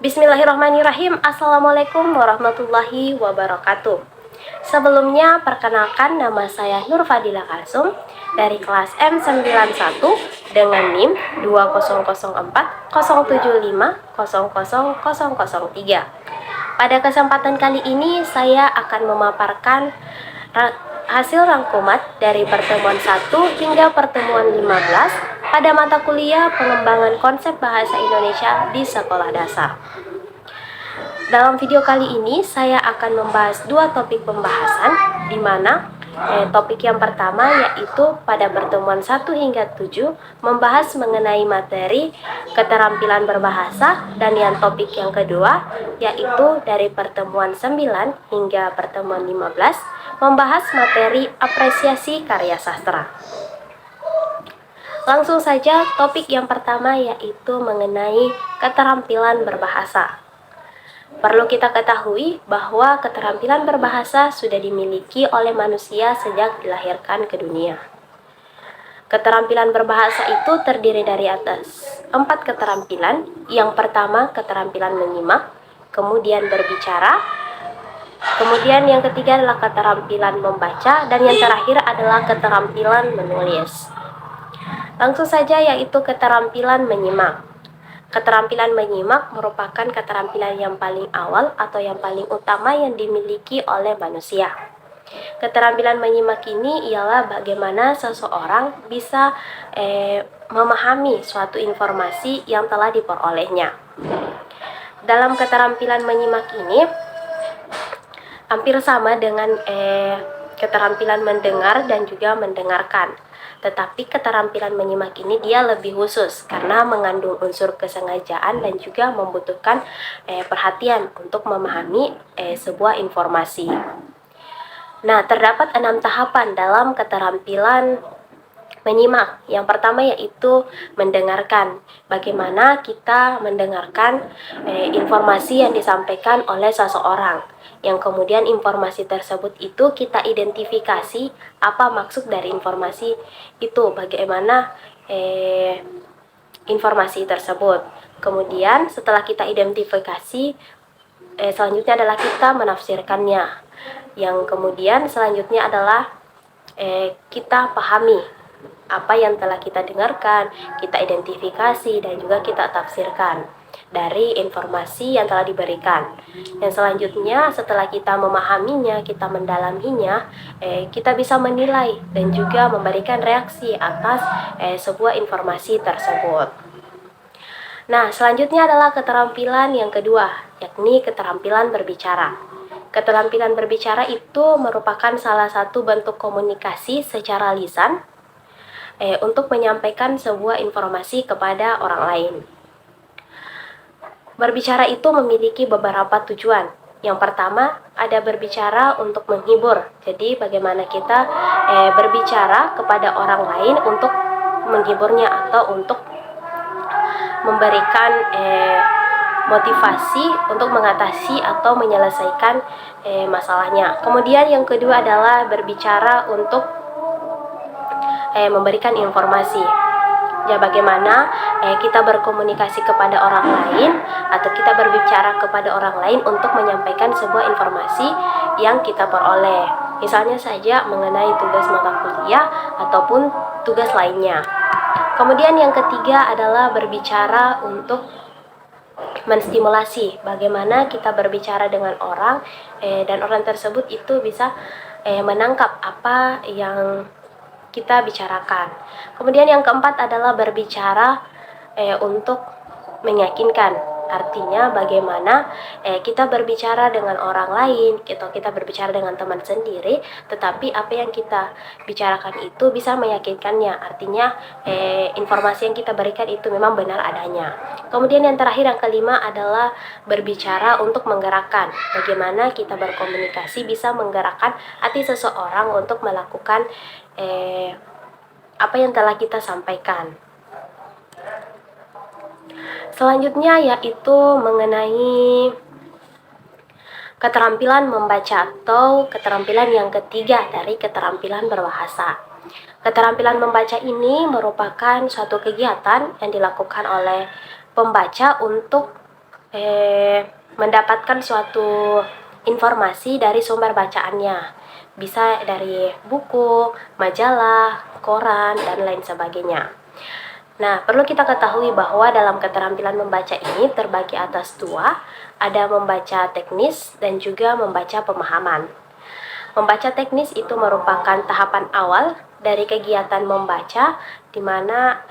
Bismillahirrahmanirrahim. Assalamualaikum warahmatullahi wabarakatuh. Sebelumnya, perkenalkan nama saya Nur Fadila Kalsum dari kelas M91 dengan NIM 200407500003. Pada kesempatan kali ini, saya akan memaparkan hasil rangkuman dari pertemuan 1 hingga pertemuan 15 pada mata kuliah pengembangan konsep bahasa Indonesia di sekolah dasar. Dalam video kali ini saya akan membahas dua topik pembahasan, di mana topik yang pertama yaitu pada pertemuan 1 hingga 7 membahas mengenai materi keterampilan berbahasa, dan yang topik yang kedua yaitu dari pertemuan 9 hingga pertemuan 15 membahas materi apresiasi karya sastra. Langsung saja, topik yang pertama yaitu mengenai keterampilan berbahasa. Perlu kita ketahui bahwa keterampilan berbahasa sudah dimiliki oleh manusia sejak dilahirkan ke dunia. Keterampilan berbahasa itu terdiri dari atas 4 keterampilan. Yang pertama, keterampilan menyimak, kemudian berbicara, kemudian yang ketiga adalah keterampilan membaca, dan yang terakhir adalah keterampilan menulis. Langsung saja, yaitu keterampilan menyimak. Keterampilan menyimak merupakan keterampilan yang paling awal atau yang paling utama yang dimiliki oleh manusia. Keterampilan menyimak ini ialah bagaimana seseorang bisa memahami suatu informasi yang telah diperolehnya. Dalam keterampilan menyimak ini hampir sama dengan keterampilan mendengar dan juga mendengarkan. Tetapi keterampilan menyimak ini dia lebih khusus karena mengandung unsur kesengajaan dan juga membutuhkan perhatian untuk memahami sebuah informasi. Nah, terdapat 6 tahapan dalam keterampilan menyimak. Yang pertama yaitu mendengarkan. Bagaimana kita mendengarkan informasi yang disampaikan oleh seseorang. Yang kemudian informasi tersebut itu kita identifikasi apa maksud dari informasi itu, bagaimana informasi tersebut. Kemudian setelah kita identifikasi, selanjutnya adalah kita menafsirkannya. Yang kemudian selanjutnya adalah kita pahami apa yang telah kita dengarkan, kita identifikasi, dan juga kita tafsirkan dari informasi yang telah diberikan. Yang selanjutnya, setelah kita memahaminya, kita mendalaminya, kita bisa menilai dan juga memberikan reaksi atas sebuah informasi tersebut. Nah, selanjutnya adalah keterampilan yang kedua, yakni keterampilan berbicara. Keterampilan berbicara itu merupakan salah satu bentuk komunikasi secara lisan untuk menyampaikan sebuah informasi kepada orang lain. Berbicara itu memiliki beberapa tujuan. Yang pertama, ada berbicara untuk menghibur. Jadi bagaimana kita berbicara kepada orang lain untuk menghiburnya atau untuk memberikan motivasi untuk mengatasi atau menyelesaikan masalahnya. Kemudian yang kedua adalah berbicara untuk memberikan informasi. Ya, bagaimana kita berkomunikasi kepada orang lain atau kita berbicara kepada orang lain untuk menyampaikan sebuah informasi yang kita peroleh. Misalnya saja mengenai tugas mata kuliah ataupun tugas lainnya. Kemudian yang ketiga adalah berbicara untuk menstimulasi. Bagaimana kita berbicara dengan orang dan orang tersebut itu bisa menangkap apa yang kita bicarakan. Kemudian yang keempat adalah berbicara untuk meyakinkan. Artinya bagaimana kita berbicara dengan orang lain, atau kita berbicara dengan teman sendiri, tetapi apa yang kita bicarakan itu bisa meyakinkannya. Artinya informasi yang kita berikan itu memang benar adanya. Kemudian yang terakhir, yang kelima adalah berbicara untuk menggerakkan. Bagaimana kita berkomunikasi bisa menggerakkan hati seseorang untuk melakukan apa yang telah kita sampaikan. Selanjutnya yaitu mengenai keterampilan membaca atau keterampilan yang ketiga dari keterampilan berbahasa. Keterampilan membaca ini merupakan suatu kegiatan yang dilakukan oleh pembaca untuk mendapatkan suatu informasi dari sumber bacaannya. Bisa dari buku, majalah, koran, dan lain sebagainya. Nah, perlu kita ketahui bahwa dalam keterampilan membaca ini terbagi atas dua, ada membaca teknis dan juga membaca pemahaman. Membaca teknis itu merupakan tahapan awal dari kegiatan membaca, di mana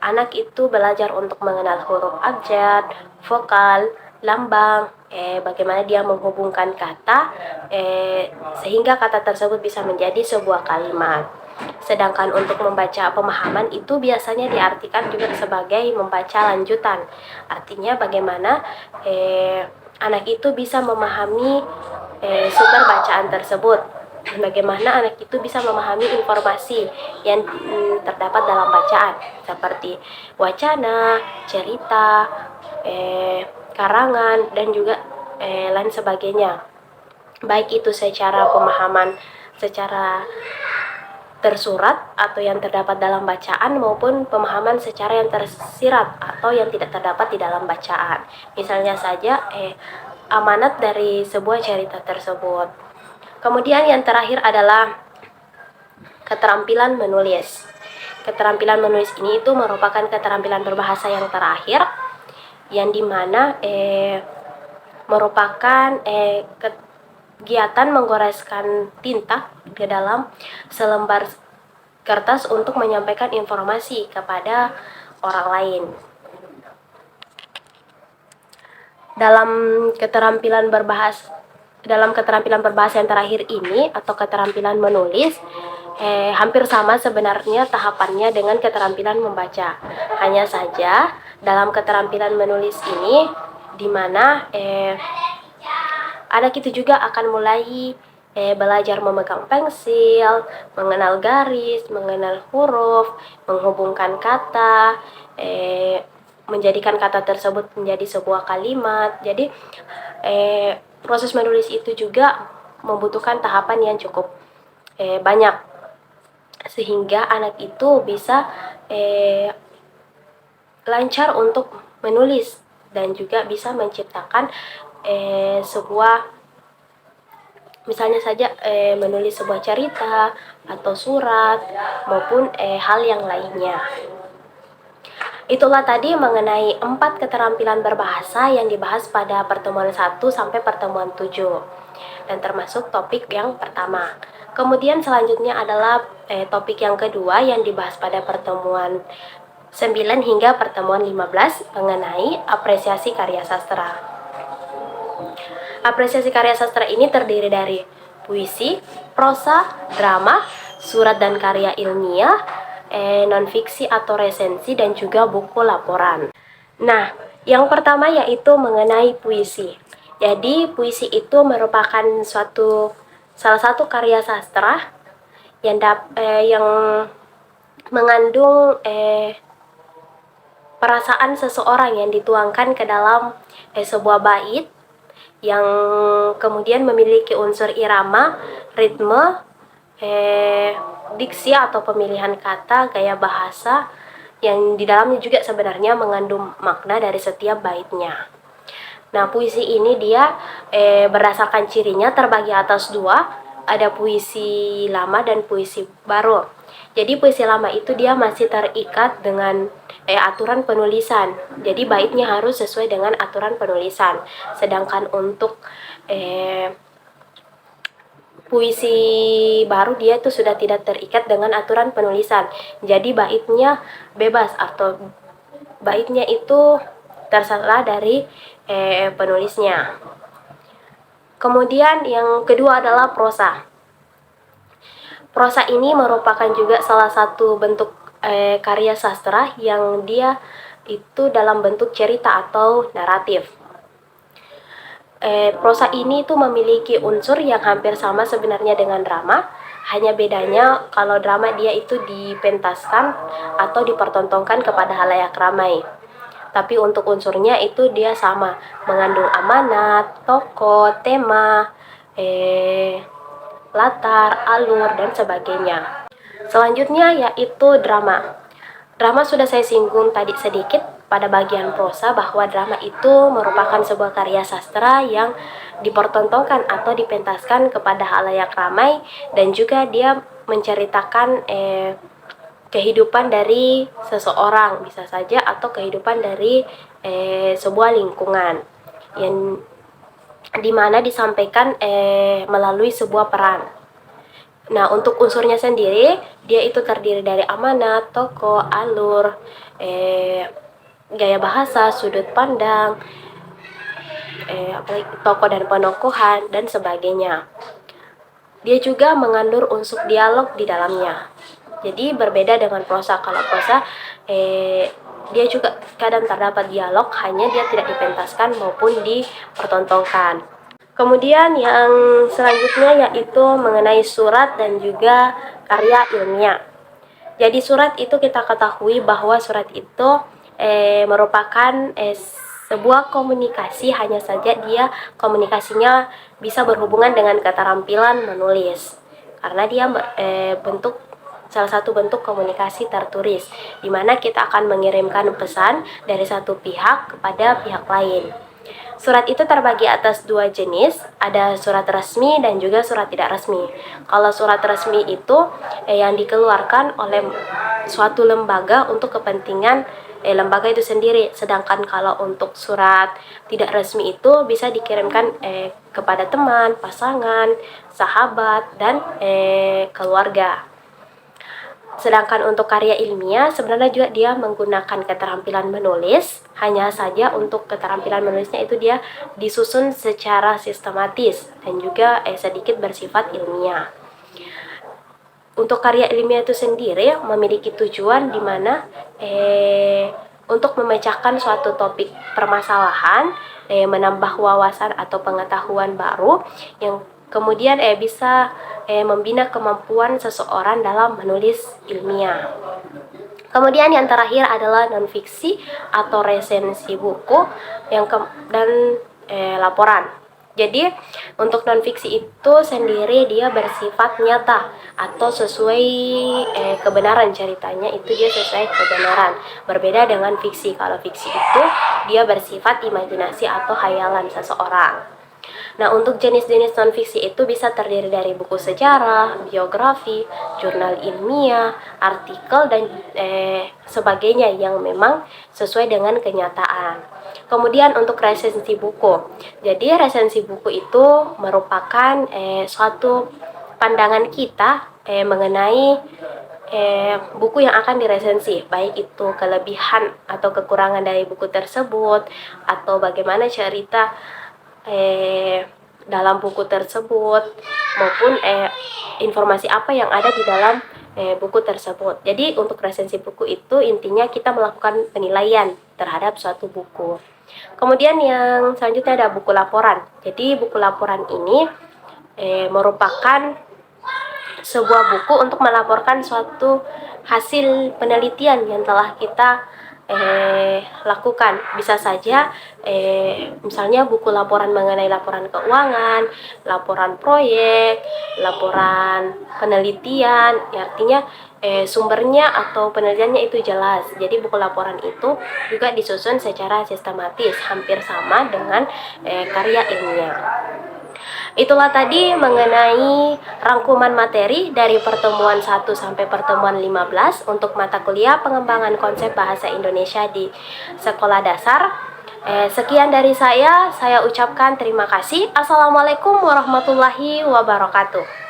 anak itu belajar untuk mengenal huruf abjad, vokal, lambang, bagaimana dia menghubungkan kata, sehingga kata tersebut bisa menjadi sebuah kalimat. Sedangkan untuk membaca pemahaman itu biasanya diartikan juga sebagai membaca lanjutan. Artinya bagaimana anak itu bisa memahami sumber bacaan tersebut. Bagaimana anak itu bisa memahami informasi yang terdapat dalam bacaan, seperti wacana, cerita, karangan, dan juga lain sebagainya. Baik itu secara pemahaman secara tersurat atau yang terdapat dalam bacaan, maupun pemahaman secara yang tersirat atau yang tidak terdapat di dalam bacaan. Misalnya saja amanat dari sebuah cerita tersebut. Kemudian yang terakhir adalah keterampilan menulis. Keterampilan menulis ini itu merupakan keterampilan berbahasa yang terakhir, yang dimana merupakan kegiatan menggoreskan tinta ke dalam selembar kertas untuk menyampaikan informasi kepada orang lain. Dalam keterampilan berbahasa yang terakhir ini atau keterampilan menulis, hampir sama sebenarnya tahapannya dengan keterampilan membaca. Hanya saja dalam keterampilan menulis ini, di mana anak itu juga akan mulai belajar memegang pensil, mengenal garis, mengenal huruf, menghubungkan kata, menjadikan kata tersebut menjadi sebuah kalimat. Jadi proses menulis itu juga membutuhkan tahapan yang cukup banyak, sehingga anak itu bisa lancar untuk menulis dan juga bisa menciptakan sebuah, misalnya saja menulis sebuah cerita atau surat maupun hal yang lainnya. Itulah tadi mengenai 4 keterampilan berbahasa yang dibahas pada pertemuan 1 sampai pertemuan 7, dan termasuk topik yang pertama. Kemudian selanjutnya adalah topik yang kedua yang dibahas pada pertemuan 9 hingga pertemuan 15 mengenai apresiasi karya sastra. Apresiasi karya sastra ini terdiri dari puisi, prosa, drama, surat dan karya ilmiah, non-fiksi atau resensi, dan juga buku laporan. Nah, yang pertama yaitu mengenai puisi. Jadi, puisi itu merupakan salah satu karya sastra yang mengandung perasaan seseorang yang dituangkan ke dalam sebuah bait, yang kemudian memiliki unsur irama, ritme, diksi atau pemilihan kata, gaya bahasa, yang di dalamnya juga sebenarnya mengandung makna dari setiap baitnya. Nah, puisi ini dia berdasarkan cirinya terbagi atas dua, ada puisi lama dan puisi baru. Jadi puisi lama itu dia masih terikat dengan aturan penulisan. Jadi baitnya harus sesuai dengan aturan penulisan. Sedangkan untuk puisi baru dia itu sudah tidak terikat dengan aturan penulisan. Jadi baitnya bebas atau baitnya itu terserah dari penulisnya. Kemudian yang kedua adalah prosa. Prosa ini merupakan juga salah satu bentuk karya sastra yang dia itu dalam bentuk cerita atau naratif. Prosa ini tuh memiliki unsur yang hampir sama sebenarnya dengan drama, hanya bedanya kalau drama dia itu dipentaskan atau dipertontonkan kepada halayak ramai. Tapi untuk unsurnya itu dia sama, mengandung amanat, tokoh, tema, latar, alur, dan sebagainya. Selanjutnya yaitu drama. Drama sudah saya singgung tadi sedikit, pada bagian prosa bahwa drama itu merupakan sebuah karya sastra yang dipertontonkan atau dipentaskan kepada halayak ramai, dan juga dia menceritakan kehidupan dari seseorang bisa saja, atau kehidupan dari sebuah lingkungan yang dimana disampaikan melalui sebuah peran. Nah, untuk unsurnya sendiri, dia itu terdiri dari amanat, tokoh, alur, gaya bahasa, sudut pandang, apalagi tokoh dan penokohan, dan sebagainya. Dia juga mengandung unsur dialog di dalamnya. Jadi berbeda dengan prosa. Kalau prosa, dia juga kadang terdapat dialog, hanya dia tidak dipentaskan maupun dipertontonkan. Kemudian yang selanjutnya yaitu mengenai surat dan juga karya ilmiah. Jadi surat itu kita ketahui bahwa surat itu merupakan sebuah komunikasi, hanya saja dia komunikasinya bisa berhubungan dengan keterampilan menulis. Karena dia salah satu bentuk komunikasi tertulis, di mana kita akan mengirimkan pesan dari satu pihak kepada pihak lain. Surat itu terbagi atas dua jenis, ada surat resmi dan juga surat tidak resmi. Kalau surat resmi itu yang dikeluarkan oleh suatu lembaga untuk kepentingan lembaga itu sendiri. Sedangkan kalau untuk surat tidak resmi itu bisa dikirimkan kepada teman, pasangan, sahabat, dan keluarga. Sedangkan untuk karya ilmiah sebenarnya juga dia menggunakan keterampilan menulis, hanya saja untuk keterampilan menulisnya itu dia disusun secara sistematis dan juga sedikit bersifat ilmiah. Untuk karya ilmiah itu sendiri memiliki tujuan di mana untuk memecahkan suatu topik permasalahan, menambah wawasan atau pengetahuan baru yang kemudian bisa membina kemampuan seseorang dalam menulis ilmiah. Kemudian yang terakhir adalah non-fiksi atau resensi buku dan laporan. Jadi untuk non-fiksi itu sendiri dia bersifat nyata atau sesuai kebenaran, ceritanya itu dia sesuai kebenaran. Berbeda dengan fiksi. Kalau fiksi itu dia bersifat imajinasi atau khayalan seseorang. Nah, untuk jenis-jenis non-fiksi itu bisa terdiri dari buku sejarah, biografi, jurnal ilmiah, artikel, dan sebagainya yang memang sesuai dengan kenyataan. Kemudian untuk resensi buku. Jadi resensi buku itu merupakan suatu pandangan kita mengenai buku yang akan diresensi, baik itu kelebihan atau kekurangan dari buku tersebut, atau bagaimana cerita dalam buku tersebut, maupun informasi apa yang ada di dalam buku tersebut. Jadi untuk resensi buku itu intinya kita melakukan penilaian terhadap suatu buku. Kemudian yang selanjutnya ada buku laporan. Jadi buku laporan ini merupakan sebuah buku untuk melaporkan suatu hasil penelitian yang telah kita lakukan. Bisa saja misalnya buku laporan mengenai laporan keuangan, laporan proyek, laporan penelitian, artinya sumbernya atau penelitiannya itu jelas. Jadi buku laporan itu juga disusun secara sistematis, hampir sama dengan karya ilmiah. Itulah tadi mengenai rangkuman materi dari pertemuan 1 sampai pertemuan 15 untuk mata kuliah pengembangan konsep bahasa Indonesia di sekolah dasar. Sekian dari saya ucapkan terima kasih. Assalamualaikum warahmatullahi wabarakatuh.